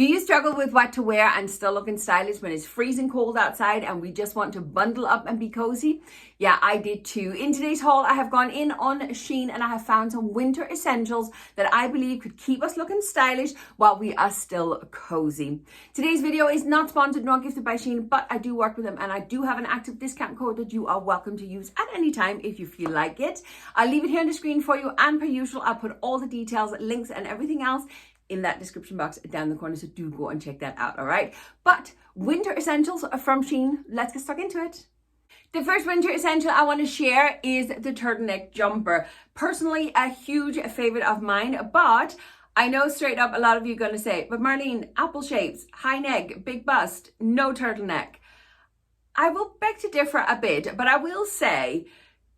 Do you struggle with what to wear and still looking stylish when it's freezing cold outside and we just want to bundle up and be cozy? Yeah, I did too. In today's haul, I have gone in on SHEIN and I have found some winter essentials that I believe could keep us looking stylish while we are still cozy. Today's video is not sponsored nor gifted by SHEIN, but I do work with them and I do have an active discount code that you are welcome to use at any time if you feel like it. I'll leave it here on the screen for you, and per usual, I'll put all the details, links and everything else in that description box down the corner, so do go and check that out, all right? But winter essentials from SHEIN, let's get stuck into it. The first winter essential I want to share is the turtleneck jumper. Personally, a huge favorite of mine, but I know straight up a lot of you are going to say, but Marleen, apple shapes, high neck, big bust, no turtleneck. I will beg to differ a bit, but I will say,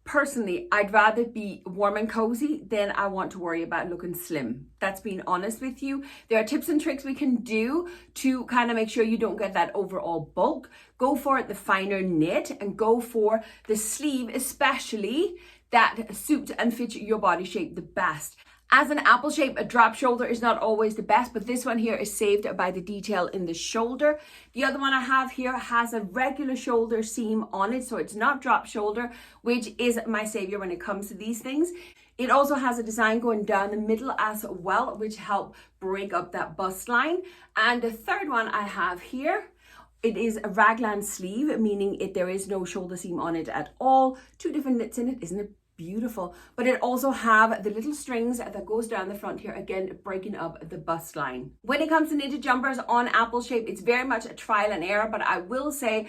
personally, I'd rather be warm and cozy than I want to worry about looking slim. That's being honest with you. There are tips and tricks we can do to kind of make sure you don't get that overall bulk. Go for the finer knit and go for the sleeve, especially that suits and fits your body shape the best. As an apple shape, a drop shoulder is not always the best, but this one here is saved by the detail in the shoulder. The other one I have here has a regular shoulder seam on it, so it's not drop shoulder, which is my savior when it comes to these things. It also has a design going down the middle as well, which help break up that bust line. And the third one I have here, it is a raglan sleeve, meaning there is no shoulder seam on it at all. Two different knits in it, isn't it beautiful? But it also have the little strings that goes down the front here, again breaking up the bust line. When it comes to knitted jumpers on apple shape, it's very much a trial and error, but I will say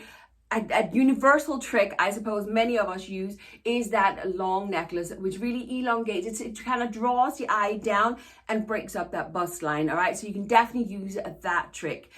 a universal trick I suppose many of us use is that long necklace, which really elongates. It kind of draws the eye down and breaks up that bust line. All right, so you can definitely use that trick.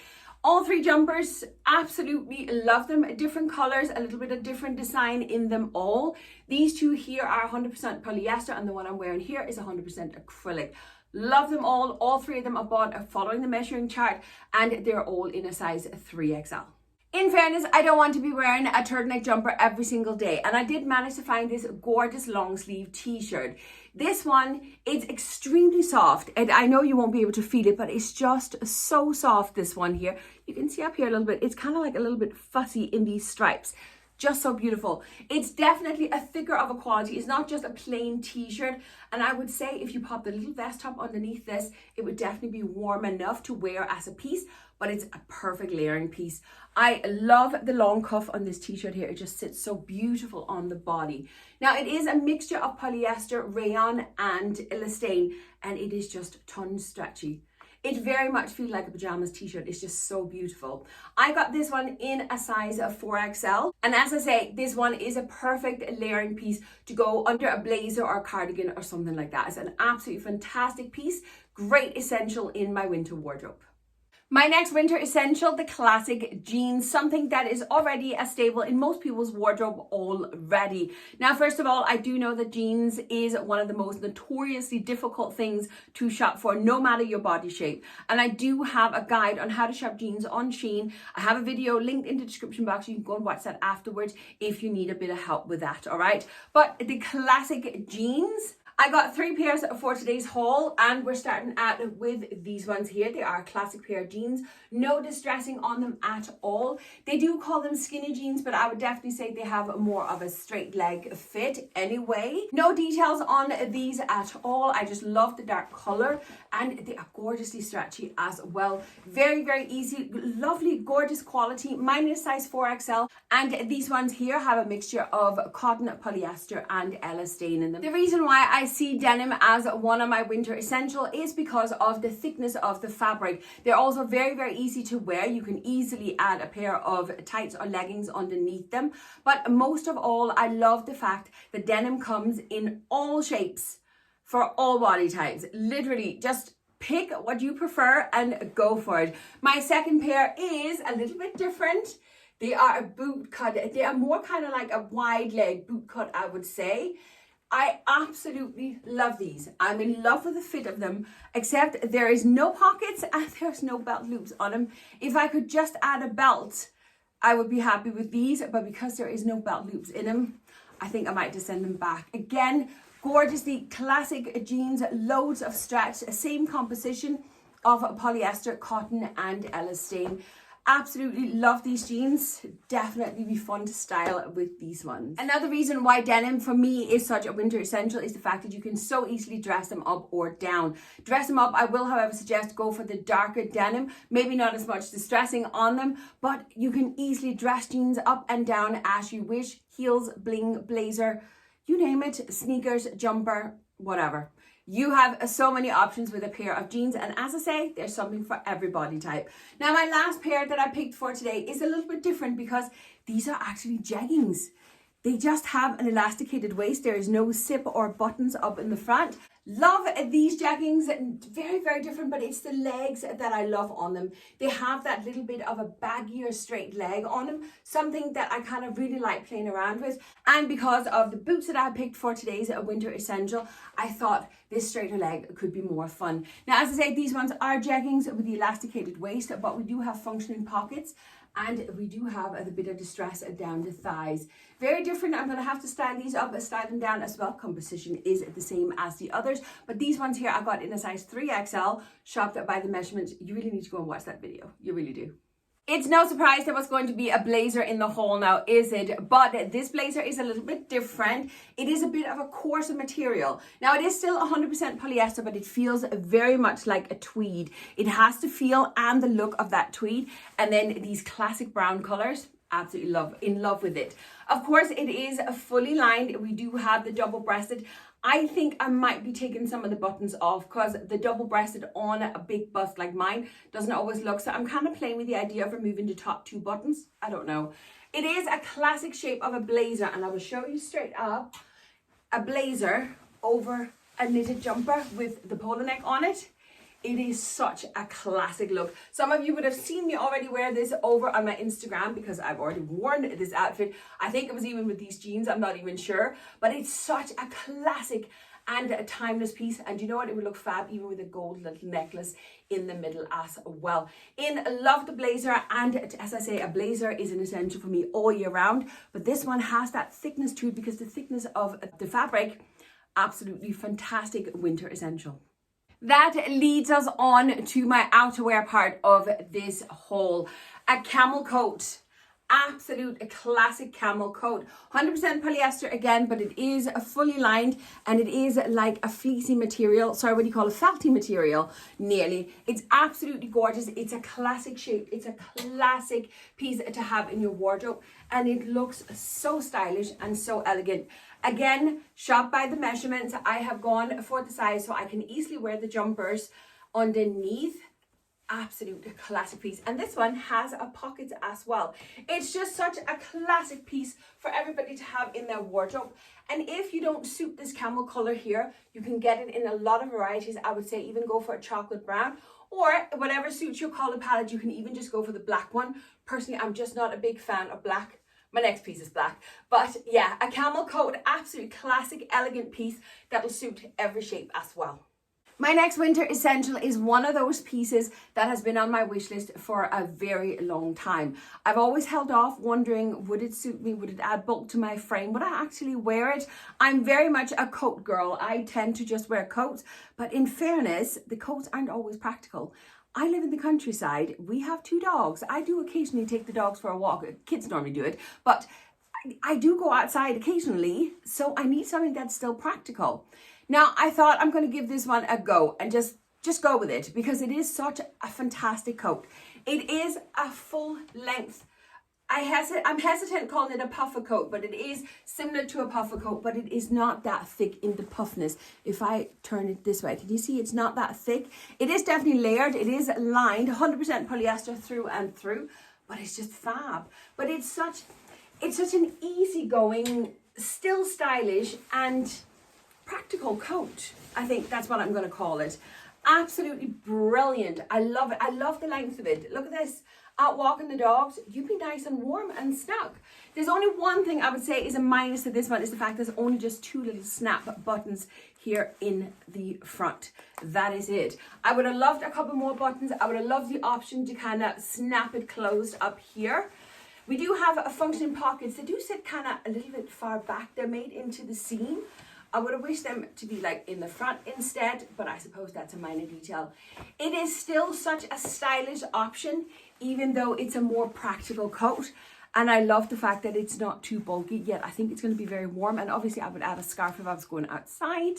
All three jumpers, absolutely love them. Different colors, a little bit of different design in them all. These two here are 100% polyester and the one I'm wearing here is 100% acrylic. Love them all. All three of them are bought following the measuring chart and they're all in a size 3XL. In fairness, I don't want to be wearing a turtleneck jumper every single day, and I did manage to find this gorgeous long sleeve t-shirt. This one is extremely soft, and I know you won't be able to feel it, but it's just so soft, this one here. You can see up here a little bit, it's kind of like a little bit fussy in these stripes. Just so beautiful. It's definitely a thicker of a quality. It's not just a plain t-shirt. And I would say if you pop the little vest top underneath this, it would definitely be warm enough to wear as a piece, but it's a perfect layering piece. I love the long cuff on this t-shirt here. It just sits so beautiful on the body. Now it is a mixture of polyester, rayon and elastane, and it is just tons stretchy. It very much feels like a pajamas t-shirt. It's just so beautiful. I got this one in a size of 4XL. And as I say, this one is a perfect layering piece to go under a blazer or a cardigan or something like that. It's an absolutely fantastic piece. Great essential in my winter wardrobe. My next winter essential, the classic jeans, something that is already a staple in most people's wardrobe already. Now, first of all, I do know that jeans is one of the most notoriously difficult things to shop for, no matter your body shape. And I do have a guide on how to shop jeans on SHEIN. I have a video linked in the description box. You can go and watch that afterwards if you need a bit of help with that, all right? But the classic jeans, I got 3 pairs for today's haul, and we're starting out with these ones here. They are a classic pair of jeans, no distressing on them at all. They do call them skinny jeans, but I would definitely say they have more of a straight leg fit anyway. No details on these at all. I just love the dark color and they are gorgeously stretchy as well. Very, very easy, lovely, gorgeous quality. Mine is size 4XL, and these ones here have a mixture of cotton, polyester and elastane in them. The reason why I see denim as one of my winter essential is because of the thickness of the fabric. They're also very, very easy to wear. You can easily add a pair of tights or leggings underneath them. But most of all, I love the fact that denim comes in all shapes for all body types. Literally, just pick what you prefer and go for it. My second pair is a little bit different. They are a boot cut. They are more kind of like a wide leg boot cut, I would say. I absolutely love these. I'm in love with the fit of them, except there is no pockets and there's no belt loops on them. If I could just add a belt, I would be happy with these, but because there is no belt loops in them, I think I might just send them back. Again, gorgeously classic jeans, loads of stretch, same composition of polyester, cotton, and elastane. Absolutely love these jeans. Definitely be fun to style with these ones. Another reason why denim for me is such a winter essential is the fact that you can so easily dress them up or down. Dress them up, I will however suggest go for the darker denim, maybe not as much distressing on them, but you can easily dress jeans up and down as you wish. Heels, bling, blazer, you name it, sneakers, jumper, whatever. You have so many options with a pair of jeans, and as I say, there's something for every body type. Now, my last pair that I picked for today is a little bit different because these are actually jeggings. They just have an elasticated waist. There is no zip or buttons up in the front. Love these jeggings, very, very different, but it's the legs that I love on them. They have that little bit of a baggier straight leg on them, something that I kind of really like playing around with. And because of the boots that I picked for today's winter essential, I thought this straighter leg could be more fun. Now, as I say, these ones are jeggings with the elasticated waist, but we do have functioning pockets. And we do have a bit of distress down the thighs. Very different. I'm going to have to style these up, style them down as well. Composition is the same as the others. But these ones here I got in a size 3XL, shopped by the measurement. You really need to go and watch that video. You really do. It's no surprise there was going to be a blazer in the haul now, is it? But this blazer is a little bit different. It is a bit of a coarser material. Now, it is still 100% polyester, but it feels very much like a tweed. It has the feel and the look of that tweed. And then these classic brown colors, absolutely in love with it. Of course, it is fully lined. We do have the double-breasted. I think I might be taking some of the buttons off because the double-breasted on a big bust like mine doesn't always look. So I'm kind of playing with the idea of removing the top two buttons. I don't know. It is a classic shape of a blazer, and I will show you straight up a blazer over a knitted jumper with the polo neck on it. It is such a classic look. Some of you would have seen me already wear this over on my Instagram because I've already worn this outfit. I think it was even with these jeans, I'm not even sure. But it's such a classic and a timeless piece. And you know what? It would look fab even with a gold little necklace in the middle as well. Love the blazer. And as I say, a blazer is an essential for me all year round. But this one has that thickness to it because the thickness of the fabric, absolutely fantastic winter essential. That leads us on to my outerwear part of this haul. A camel coat. Absolute classic camel coat. 100% polyester again, but it is fully lined and it is like a fleecy material. Sorry, what do you call it? Felty material, nearly. It's absolutely gorgeous. It's a classic shape. It's a classic piece to have in your wardrobe and it looks so stylish and so elegant. Again, shop by the measurements. I have gone for the size so I can easily wear the jumpers underneath. Absolute classic piece, and this one has a pocket as well. It's just such a classic piece for everybody to have in their wardrobe. And if you don't suit this camel color here, you can get it in a lot of varieties. I would say even go for a chocolate brown or whatever suits your color palette. You can even just go for the black one. Personally, I'm just not a big fan of black. My next piece is black, but yeah, a camel coat, absolute classic, elegant piece that will suit every shape as well. My next winter essential is one of those pieces that has been on my wish list for a very long time. I've always held off wondering, would it suit me? Would it add bulk to my frame? Would I actually wear it? I'm very much a coat girl. I tend to just wear coats, but in fairness, the coats aren't always practical. I live in the countryside. We have 2 dogs. I do occasionally take the dogs for a walk. Kids normally do it, but I do go outside occasionally, so I need something that's still practical. Now, I thought I'm going to give this one a go and just go with it because it is such a fantastic coat. It is a full length. I'm hesitant calling it a puffer coat, but it is similar to a puffer coat, but it is not that thick in the puffiness. If I turn it this way, can you see it's not that thick? It is definitely layered. It is lined, 100% polyester through and through, but it's just fab. But it's such an easygoing, still stylish and practical coat. I think that's what I'm going to call it. Absolutely brilliant. I love it. I love the length of it. Look at this. Out walking the dogs, you'd be nice and warm and snug. There's only one thing I would say is a minus to this one is the fact there's only just 2 little snap buttons here in the front. That is it. I would have loved a couple more buttons. I would have loved the option to kind of snap it closed up here. We do have a functioning pockets. They do sit kind of a little bit far back. They're made into the seam I would have wished them to be like in the front instead, but I suppose that's a minor detail. It is still such a stylish option, even though it's a more practical coat. And I love the fact that it's not too bulky, yet I think it's going to be very warm. And obviously I would add a scarf if I was going outside.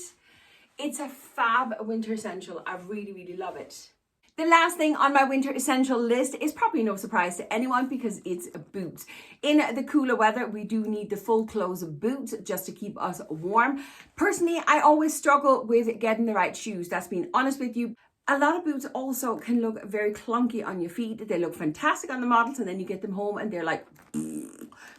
It's a fab winter essential. I really, really love it. The last thing on my winter essential list is probably no surprise to anyone because it's boots. In the cooler weather, we do need the full clothes boots just to keep us warm. Personally, I always struggle with getting the right shoes. That's being honest with you. A lot of boots also can look very clunky on your feet. They look fantastic on the models and then you get them home and they're like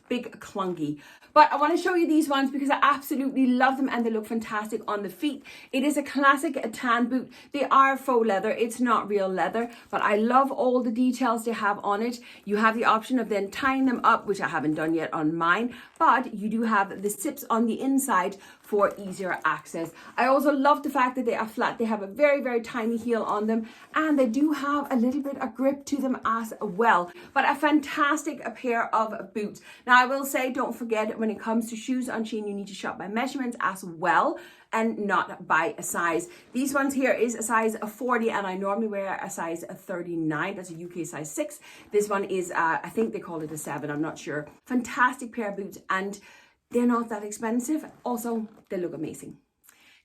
big clunky. But I want to show you these ones because I absolutely love them and they look fantastic on the feet. It is a classic tan boot. They are faux leather. It's not real leather, but I love all the details they have on it. You have the option of then tying them up, which I haven't done yet on mine, but you do have the zips on the inside for easier access. I also love the fact that they are flat. They have a very, very tiny heel on them and they do have a little bit of grip to them as well. But a fantastic pair of boots. Now I will say, don't forget, when it comes to shoes on Shein, you need to shop by measurements as well and not by a size. These ones here is a size 40 and I normally wear a size 39. That's a UK size 6. This one is, I think they call it a 7. I'm not sure. Fantastic pair of boots and they're not that expensive. Also, they look amazing.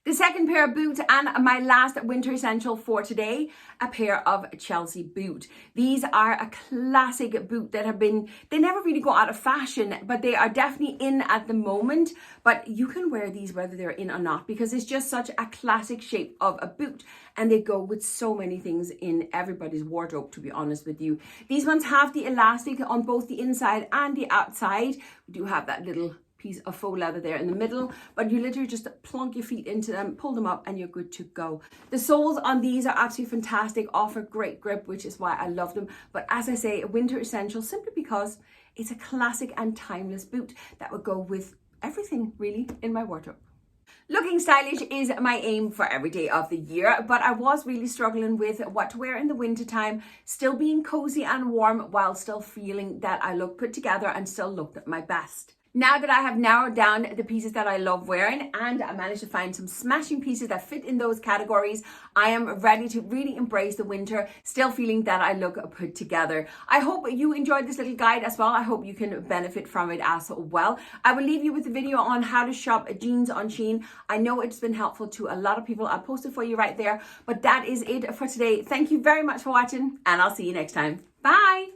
The second pair of boots and my last winter essential for today, a pair of Chelsea boot. These are a classic boot that they never really go out of fashion, but they are definitely in at the moment. But you can wear these whether they're in or not because it's just such a classic shape of a boot and they go with so many things in everybody's wardrobe, to be honest with you. These ones have the elastic on both the inside and the outside. We do have that little piece of faux leather there in the middle, but you literally just plunk your feet into them, pull them up and you're good to go. The soles on these are absolutely fantastic, offer great grip, which is why I love them. But as I say, a winter essential simply because it's a classic and timeless boot that would go with everything really in my wardrobe. Looking stylish is my aim for every day of the year, but I was really struggling with what to wear in the winter time, still being cozy and warm while still feeling that I look put together and still looked at my best. Now that I have narrowed down the pieces that I love wearing and I managed to find some smashing pieces that fit in those categories, I am ready to really embrace the winter, still feeling that I look put together. I hope you enjoyed this little guide as well. I hope you can benefit from it as well. I will leave you with a video on how to shop jeans on Shein. I know it's been helpful to a lot of people. I'll post it for you right there. But that is it for today. Thank you very much for watching and I'll see you next time. Bye.